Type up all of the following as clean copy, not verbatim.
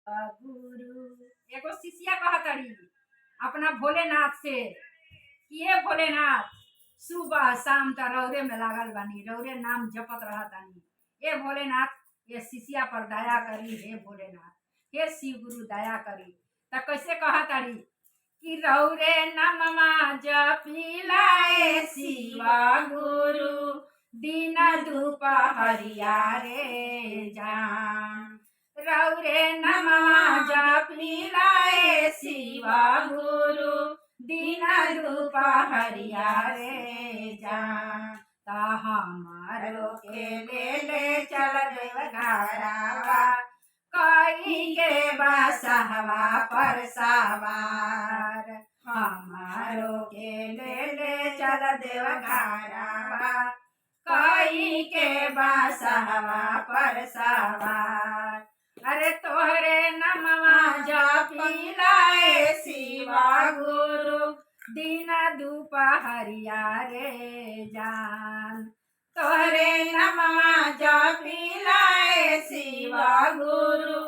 गुरु एगो शिष्या कहतड़ी अपना भोलेनाथ से कि ये भोलेनाथ सुबह शाम त रौरे में लागल बानी, रौरे नाम जपत रहतानी। हे भोलेनाथ, ये शिष्या पर दया करी। हे भोलेनाथ, हे शिव गुरु दया करी। त कैसे कहतड़ी कि रौरे नाममा जपिलाए शिवा गुरु दिन दुपहरिया रे जान। रौरे नमः जपिलाए शिवा गुरु दिन दुपहरिया रे जान। ता हमारो के ले चल देव घरावा, कई के बसहवा पर सवार। हमारो के ले चल देव घरावा, कई के बसहवा पर सवार। अरे तोहरे नमवा जपिलाए शिवा गुरु दिन दुपहरिया रे जान। तोहरे नमवा जपिलाए शिवा गुरु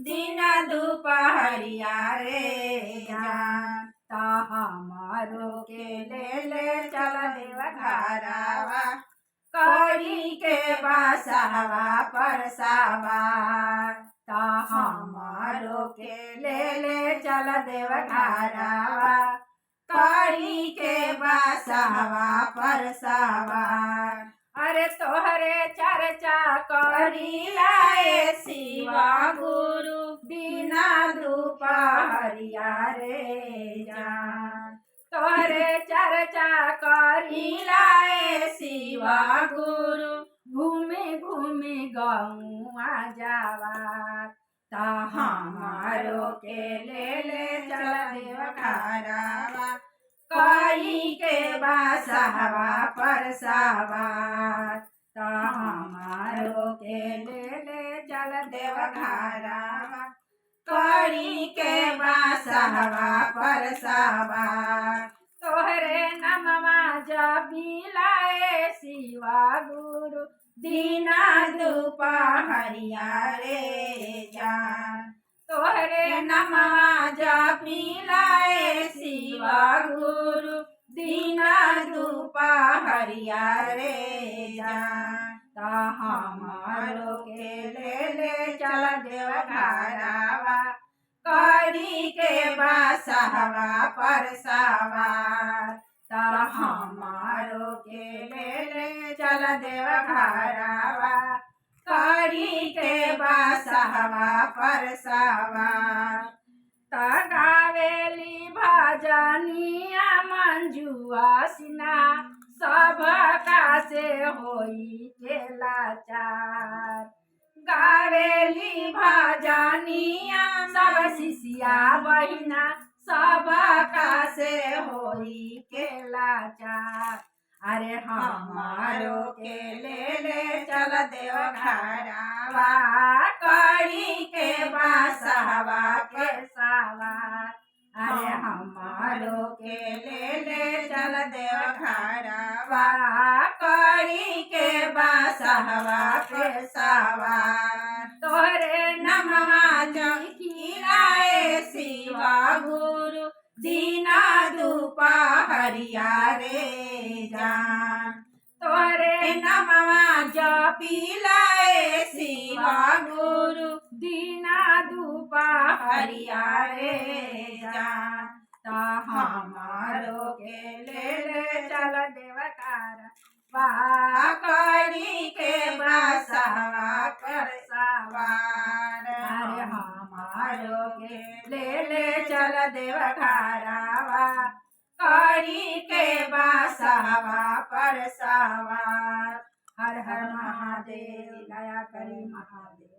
दिन दुपहरिया रे जान। ता हमारो के ले चल देव घरावा, करी के बसहवा पर सवार। ता हमारो के ले चल देव घरावा, करी के बसहवा पर सवार। अरे तोहरे चर्चा करी लाए शिवा गुरु दिन दुपहरिया रे जान। तोहरे चर्चा करी लाए शिवा गुरु घूमे घूमे गौआ जावा। ता हमारो के ले चल देव घरावा, कई के बसहवा पर सवार। ता हमारो के ले चल देव घरावा, करी के बसहवा पर सवार। तोहरे नमवा जपिलाए शिवा गुरु दिन दुपहरिया रे जान। तोहरे नमवा जपिलाए शिवा गुरु दिन दुपहरिया रे जान। ता हमारो के ले चल देव घरावा, करी के बसहवा पर सवार। ता हमारो के ले चल देव घरावा, करी के बसहवा पर सवार। ता गावेली भजनिया मंजुआ सिन्हा, सब का से होई के लाचार। गावेली भजनिया सब शिष्या बहिना, सब का से होई के लाचार। अरे हमारो के ले चल देव घरावा, करी के बसहवा के सवार। अरे हमारो के ले चल देव घरावा, करी के बसहवा के सवार। तोहरे नमवा जपिलाए शिवा गुरु दिन दुपहरिया रे जान। तोहरे नमवा जपिलाए शिवा गुरु दिन दुपहरिया रे जान। ता हमारो के ले चल देव घरावा, करी के बसहवा पर सवार। अरे हमारो के ले चल देव घरावा, करी के बसहवा पर सवार। हर हर महादेव, दया करी महादेव।